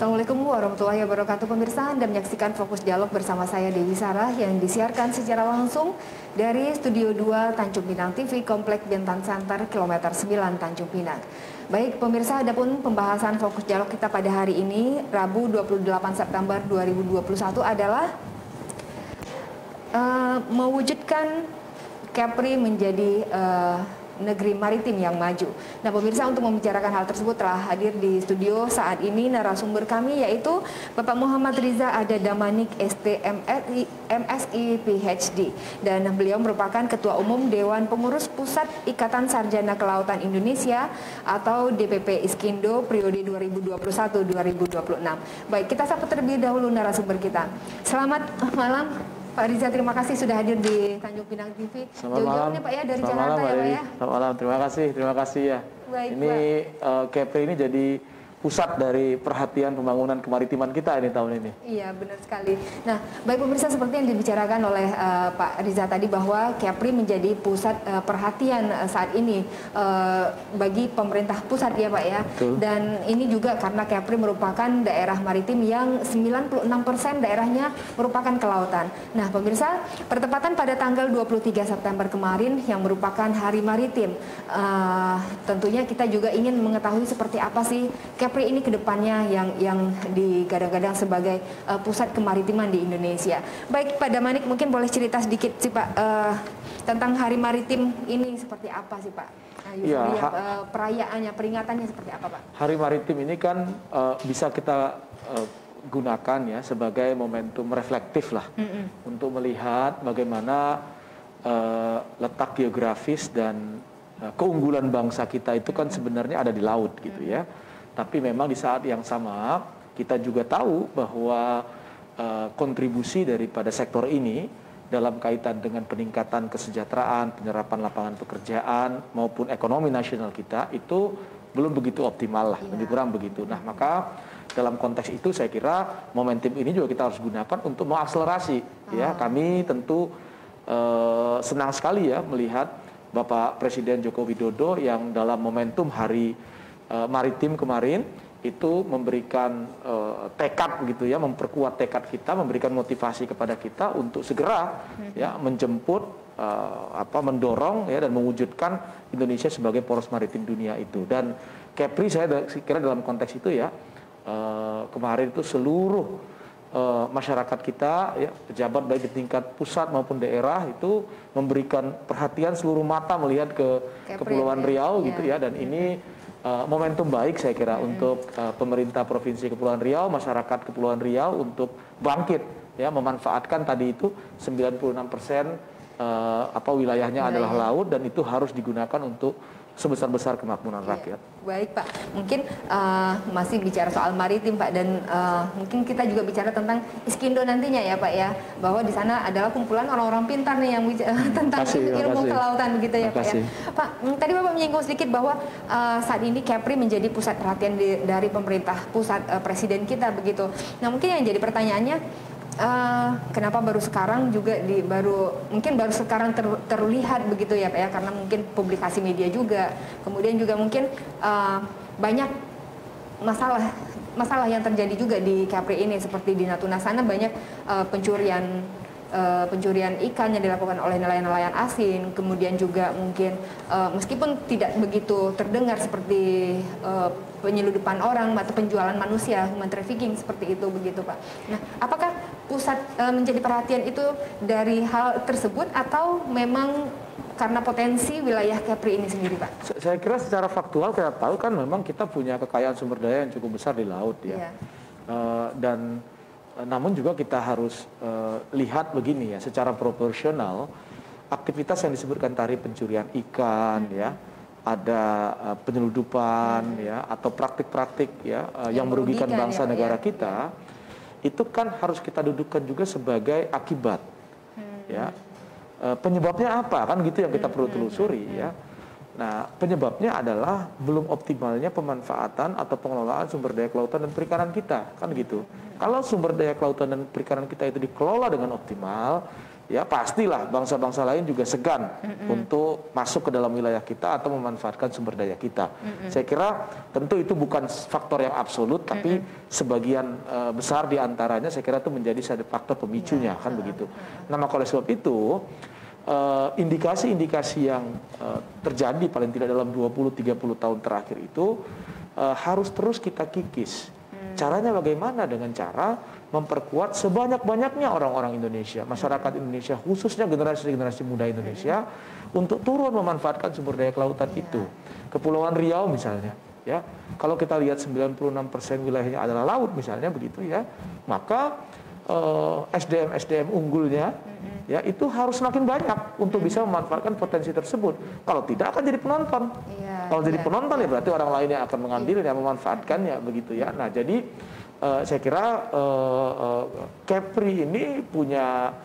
Assalamualaikum warahmatullahi wabarakatuh. Pemirsa, Anda menyaksikan Fokus Dialog bersama saya Dewi Sarah yang disiarkan secara langsung dari Studio 2 Tanjung Pinang TV Komplek Bintan Center Kilometer 9 Tanjung Pinang. Baik pemirsa, adapun pembahasan Fokus Dialog kita pada hari ini Rabu 28 September 2021 adalah mewujudkan Kepri menjadi negeri maritim yang maju. Nah pemirsa, untuk membicarakan hal tersebut telah hadir di studio saat ini narasumber kami, yaitu Bapak Muhammad Riza Ada Damanik STMSI MSI PhD, dan beliau merupakan Ketua Umum Dewan Pengurus Pusat Ikatan Sarjana Kelautan Indonesia atau DPP Iskindo periode 2021-2026. Baik, kita sapa terlebih dahulu narasumber kita. Selamat malam Pak Riza, terima kasih sudah hadir di Tanjung Pinang TV. Selamat malam Pak ya, dari Selamat Jakarta malam, ya Pak ya. Selamat malam, terima kasih ya. Baik, ini Kepri ini jadi pusat dari perhatian pembangunan kemaritiman kita ini tahun ini. Iya, benar sekali. Nah, baik pemirsa, seperti yang dibicarakan oleh Pak Riza tadi bahwa Kepri menjadi pusat perhatian saat ini bagi pemerintah pusat ya Pak ya. Betul. Dan ini juga karena Kepri merupakan daerah maritim yang 96% daerahnya merupakan kelautan. Nah, pemirsa, pertepatan pada tanggal 23 September kemarin yang merupakan Hari Maritim. Tentunya kita juga ingin mengetahui seperti apa sih Kepri ini ke depannya yang digadang-gadang sebagai pusat kemaritiman di Indonesia. Baik Pak Damanik, mungkin boleh cerita sedikit sih Pak tentang Hari Maritim ini seperti apa sih Pak? Perayaannya, peringatannya seperti apa Pak? Hari Maritim ini kan bisa kita gunakan ya sebagai momentum reflektif lah untuk melihat bagaimana letak geografis dan keunggulan bangsa kita itu kan sebenarnya ada di laut gitu ya. Tapi memang di saat yang sama kita juga tahu bahwa kontribusi daripada sektor ini dalam kaitan dengan peningkatan kesejahteraan, penyerapan lapangan pekerjaan maupun ekonomi nasional kita itu belum begitu optimal lah, lebih kurang begitu. Nah maka dalam konteks itu saya kira momentum ini juga kita harus gunakan untuk mengakselerasi. Ya, kami tentu senang sekali ya melihat Bapak Presiden Joko Widodo yang dalam momentum Hari Maritim kemarin itu memberikan tekad gitu ya, memperkuat tekad kita, memberikan motivasi kepada kita untuk segera ya menjemput mendorong ya dan mewujudkan Indonesia sebagai poros maritim dunia itu. Dan Kepri saya kira dalam konteks itu ya kemarin itu seluruh masyarakat kita ya, pejabat baik di tingkat pusat maupun daerah itu memberikan perhatian seluruh mata melihat ke Kepulauan Riau gitu ya, dan ini momentum baik saya kira untuk pemerintah Provinsi Kepulauan Riau, masyarakat Kepulauan Riau untuk bangkit ya, memanfaatkan tadi itu 96% wilayahnya adalah laut, dan itu harus digunakan untuk sebesar-besar kemakmuran rakyat. Baik Pak, mungkin masih bicara soal maritim Pak, dan mungkin kita juga bicara tentang Iskindo nantinya ya Pak ya, bahwa di sana adalah kumpulan orang-orang pintar nih yang tentang ilmu kelautan begitu ya Pak ya. Pak, tadi Bapak menyinggung sedikit bahwa saat ini Kepri menjadi pusat perhatian dari pemerintah pusat, presiden kita begitu. Nah mungkin yang jadi pertanyaannya, kenapa baru sekarang juga mungkin baru sekarang terlihat begitu ya Pak ya, karena mungkin publikasi media juga, kemudian juga mungkin banyak masalah yang terjadi juga di Kepri ini, seperti di Natuna sana banyak pencurian ikan yang dilakukan oleh nelayan-nelayan asing, kemudian juga mungkin meskipun tidak begitu terdengar seperti penyeludupan orang atau penjualan manusia, human trafficking seperti itu begitu Pak. Nah, apakah pusat menjadi perhatian itu dari hal tersebut atau memang karena potensi wilayah Kepri ini sendiri Pak? Saya kira secara faktual kita tahu kan memang kita punya kekayaan sumber daya yang cukup besar di laut ya. Dan namun juga kita harus lihat begini ya, secara proporsional aktivitas yang disebutkan tadi, pencurian ikan ya, ada penyeludupan ya, atau praktik-praktik ya yang merugikan bangsa negara kita, itu kan harus kita dudukkan juga sebagai akibat ya. Penyebabnya apa kan gitu yang kita perlu telusuri ya. Nah, penyebabnya adalah belum optimalnya pemanfaatan atau pengelolaan sumber daya kelautan dan perikanan kita kan gitu. Kalau sumber daya kelautan dan perikanan kita itu dikelola dengan optimal, ya pastilah bangsa-bangsa lain juga segan untuk masuk ke dalam wilayah kita atau memanfaatkan sumber daya kita. Saya kira tentu itu bukan faktor yang absolut, tapi sebagian besar diantaranya saya kira itu menjadi satu faktor pemicunya, kan begitu. Nah, maka oleh sebab itu indikasi-indikasi yang terjadi paling tidak dalam 20-30 tahun terakhir itu harus terus kita kikis. Caranya bagaimana? Dengan cara memperkuat sebanyak-banyaknya orang-orang Indonesia, masyarakat Indonesia, khususnya generasi-generasi muda Indonesia, untuk turun memanfaatkan sumber daya kelautan itu. Kepulauan Riau misalnya, ya, kalau kita lihat 96% wilayahnya adalah laut misalnya begitu ya, maka SDM unggulnya ya itu harus semakin banyak untuk bisa memanfaatkan potensi tersebut. Kalau tidak akan jadi penonton. Kalau jadi penonton ya berarti orang lain yang akan mengambil yang memanfaatkannya begitu ya. Nah, jadi saya kira Kepri ini punya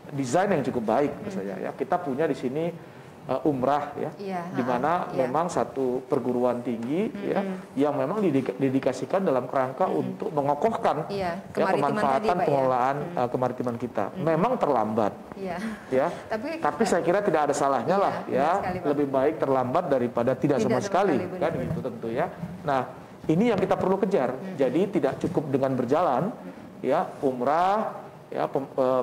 desain yang cukup baik menurut saya ya. Kita punya di sini umrah ya, di mana memang satu perguruan tinggi ya yang memang didedikasikan dalam kerangka untuk mengokohkan pemanfaatan pengelolaan kemaritiman kita. Memang terlambat ya, tapi saya kira tidak ada salahnya lah ya, lebih baik terlambat daripada tidak sama sekali kan gitu tentu ya. Nah, ini yang kita perlu kejar. Jadi tidak cukup dengan berjalan ya umrah ya,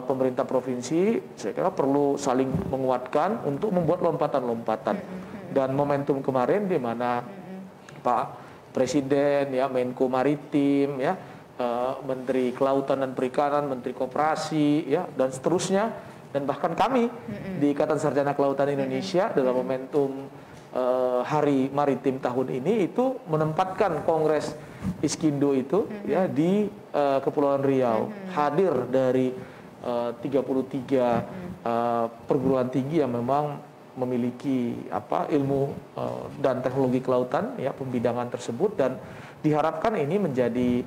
pemerintah provinsi saya kira perlu saling menguatkan untuk membuat lompatan-lompatan. Dan momentum kemarin di mana Pak Presiden ya, Menko Maritim ya, Menteri Kelautan dan Perikanan, Menteri Koperasi ya, dan seterusnya, dan bahkan kami di Ikatan Sarjana Kelautan Indonesia dalam momentum Hari Maritim tahun ini itu menempatkan Kongres Iskindo itu ya di Kepulauan Riau, hadir dari 33 perguruan tinggi yang memang memiliki ilmu dan teknologi kelautan ya, pembidangan tersebut, dan diharapkan ini menjadi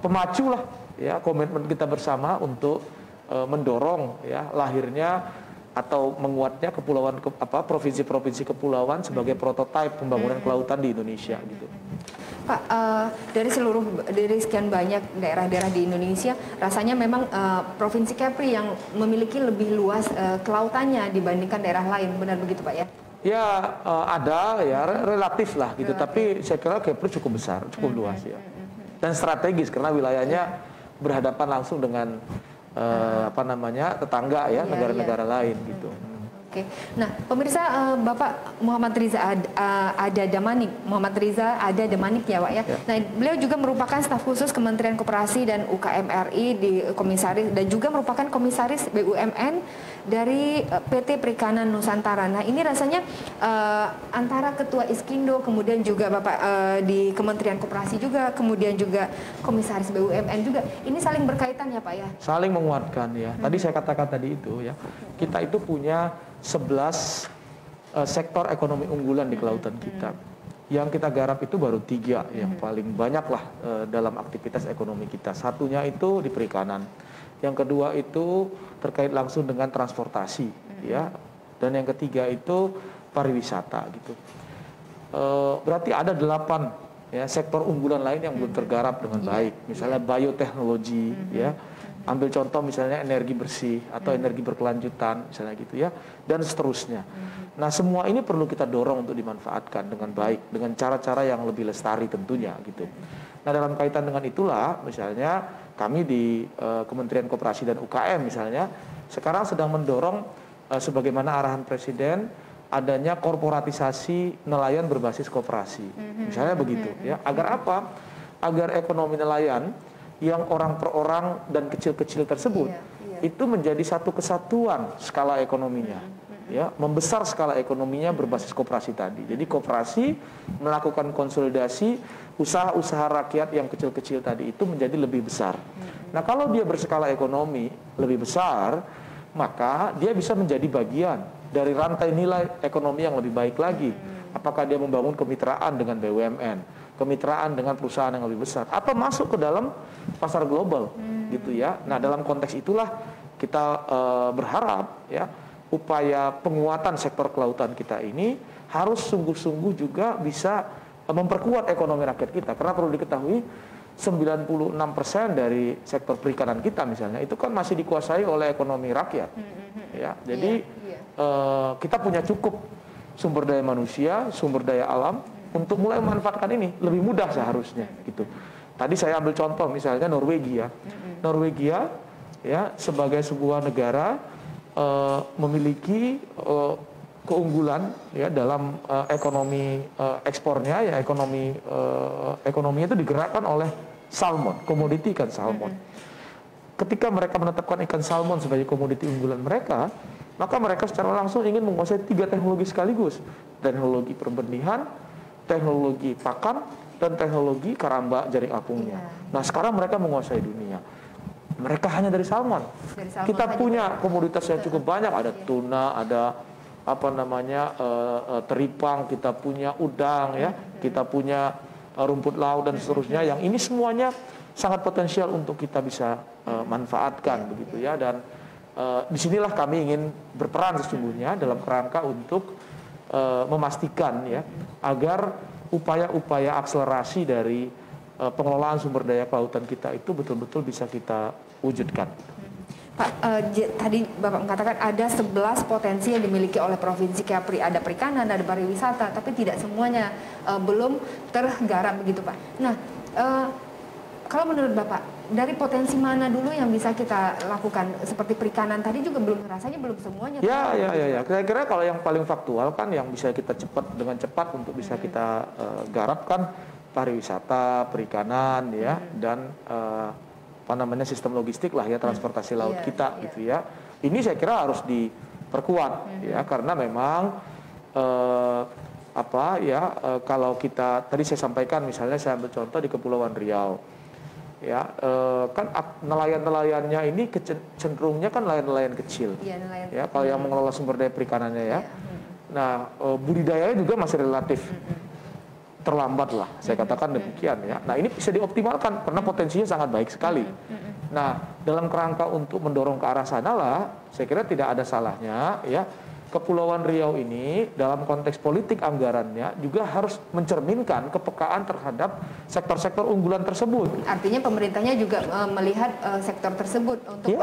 pemacu lah ya komitmen kita bersama untuk mendorong ya lahirnya atau menguatnya provinsi-provinsi kepulauan sebagai prototipe pembangunan kelautan di Indonesia gitu. Pak, dari sekian banyak daerah-daerah di Indonesia, rasanya memang Provinsi Kepri yang memiliki lebih luas kelautannya dibandingkan daerah lain, benar begitu Pak ya? Ya ada ya relatif lah gitu, tapi saya kira Kepri cukup besar, cukup luas ya, dan strategis karena wilayahnya berhadapan langsung dengan tetangga ya, negara-negara lain gitu. Oke. Nah, pemirsa, Bapak Muhammad Riza Ada Damanik ya, Pak ya. Nah, beliau juga merupakan staf khusus Kementerian Koperasi dan UKM RI di komisaris, dan juga merupakan komisaris BUMN dari PT Perikanan Nusantara. Nah, ini rasanya antara Ketua Iskindo, kemudian juga Bapak di Kementerian Koperasi juga, kemudian juga komisaris BUMN juga, ini saling berkaitan ya Pak ya? Saling menguatkan ya. Tadi saya katakan tadi itu ya, kita itu punya 11 sektor ekonomi unggulan di kelautan kita. Yang kita garap itu baru 3 yang paling banyak lah dalam aktivitas ekonomi kita. Satunya itu di perikanan, yang kedua itu terkait langsung dengan transportasi ya, dan yang ketiga itu pariwisata gitu. Berarti ada 8 ya sektor unggulan lain yang belum tergarap dengan baik. Misalnya bioteknologi ya, ambil contoh misalnya energi bersih atau energi berkelanjutan misalnya gitu ya, dan seterusnya. Nah, semua ini perlu kita dorong untuk dimanfaatkan dengan baik, dengan cara-cara yang lebih lestari tentunya gitu. Nah, dalam kaitan dengan itulah misalnya kami di Kementerian Koperasi dan UKM misalnya sekarang sedang mendorong sebagaimana arahan Presiden adanya korporatisasi nelayan berbasis koperasi. Misalnya begitu ya. Agar apa? Agar ekonomi nelayan yang orang per orang dan kecil-kecil tersebut itu menjadi satu kesatuan skala ekonominya ya, membesar skala ekonominya berbasis koperasi tadi. Jadi koperasi melakukan konsolidasi usaha-usaha rakyat yang kecil-kecil tadi itu menjadi lebih besar. Nah, kalau dia berskala ekonomi lebih besar, maka dia bisa menjadi bagian dari rantai nilai ekonomi yang lebih baik lagi. Apakah dia membangun kemitraan dengan BUMN, kemitraan dengan perusahaan yang lebih besar, atau masuk ke dalam pasar global gitu ya. Nah, dalam konteks itulah kita berharap ya upaya penguatan sektor kelautan kita ini harus sungguh-sungguh juga bisa memperkuat ekonomi rakyat kita, karena perlu diketahui 96% dari sektor perikanan kita misalnya itu kan masih dikuasai oleh ekonomi rakyat. Ya, jadi kita punya cukup sumber daya manusia, sumber daya alam untuk mulai memanfaatkan ini lebih mudah seharusnya gitu. Tadi saya ambil contoh misalnya Norwegia. Norwegia ya sebagai sebuah negara memiliki keunggulan ya dalam ekonomi ekspornya ya ekonominya itu digerakkan oleh salmon, komoditi ikan salmon. Ketika mereka menetapkan ikan salmon sebagai komoditi unggulan mereka, maka mereka secara langsung ingin menguasai 3 teknologi sekaligus. Teknologi perbenihan, teknologi pakan, dan teknologi karamba jaring apungnya. Nah sekarang mereka menguasai dunia. Mereka hanya dari salmon. Kita punya komoditas yang cukup banyak, ada tuna, ada teripang, kita punya udang ya, kita punya rumput laut dan seterusnya yang ini semuanya sangat potensial untuk kita bisa manfaatkan begitu ya. Dan disinilah kami ingin berperan sesungguhnya dalam kerangka untuk memastikan ya agar upaya-upaya akselerasi dari pengelolaan sumber daya kelautan kita itu betul-betul bisa kita wujudkan. Pak, tadi Bapak mengatakan ada 11 potensi yang dimiliki oleh Provinsi Kepri, ada perikanan, ada pariwisata, tapi tidak semuanya belum tergarap begitu Pak. Nah, kalau menurut Bapak, dari potensi mana dulu yang bisa kita lakukan? Seperti perikanan tadi juga rasanya belum semuanya. Ya. Saya kira kalau yang paling faktual kan yang bisa kita dengan cepat untuk bisa kita garap kan pariwisata, perikanan ya, dan sistem logistik lah ya, transportasi laut kita gitu ya. Ini saya kira harus diperkuat ya, karena memang kalau kita tadi saya sampaikan misalnya saya ambil contoh di Kepulauan Riau ya, kan nelayan-nelayannya ini cenderungnya kan nelayan-nelayan kecil ya, kalau yang mengelola sumber daya perikanannya ya. Nah budidayanya juga masih relatif terlambat lah, saya katakan demikian ya. Nah ini bisa dioptimalkan karena potensinya sangat baik sekali. Nah dalam kerangka untuk mendorong ke arah sana lah, saya kira tidak ada salahnya ya Kepulauan Riau ini dalam konteks politik anggarannya juga harus mencerminkan kepekaan terhadap sektor-sektor unggulan tersebut. Artinya pemerintahnya juga melihat sektor tersebut untuk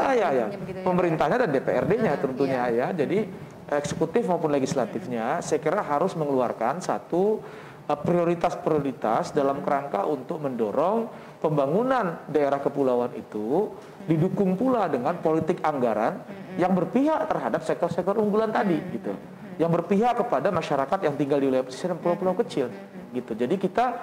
pemerintahnya dan DPRD-nya tentunya ya. Jadi eksekutif maupun legislatifnya saya kira harus mengeluarkan satu prioritas-prioritas dalam kerangka untuk mendorong pembangunan daerah kepulauan itu didukung pula dengan politik anggaran yang berpihak terhadap sektor-sektor unggulan tadi gitu, yang berpihak kepada masyarakat yang tinggal di wilayah pesisir dan pulau-pulau kecil gitu. Jadi kita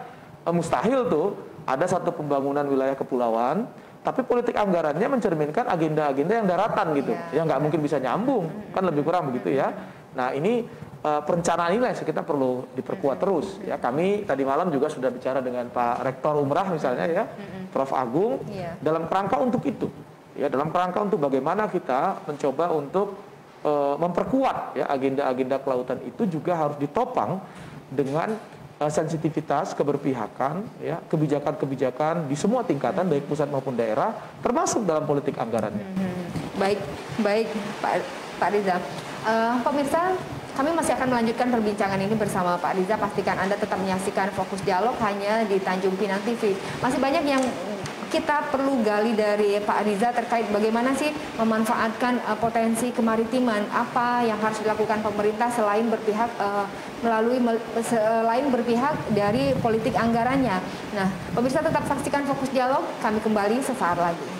mustahil tuh ada satu pembangunan wilayah kepulauan tapi politik anggarannya mencerminkan agenda-agenda yang daratan gitu, yang nggak mungkin bisa nyambung, kan lebih kurang begitu ya. Nah ini perencanaan ini kita perlu diperkuat terus ya. Kami tadi malam juga sudah bicara dengan Pak Rektor Umrah misalnya ya, Prof Agung, dalam kerangka untuk itu ya, dalam kerangka untuk bagaimana kita mencoba untuk memperkuat ya agenda-agenda kelautan itu juga harus ditopang dengan sensitivitas, keberpihakan ya, kebijakan-kebijakan di semua tingkatan baik pusat maupun daerah termasuk dalam politik anggarannya. Baik Pak Riza. Pemirsa, kami masih akan melanjutkan perbincangan ini bersama Pak Riza. Pastikan Anda tetap menyaksikan Fokus Dialog hanya di Tanjung Pinang TV. Masih banyak yang kita perlu gali dari Pak Riza terkait bagaimana sih memanfaatkan potensi kemaritiman, apa yang harus dilakukan pemerintah selain berpihak selain berpihak dari politik anggarannya. Nah, pemirsa tetap saksikan Fokus Dialog, kami kembali sesaat lagi.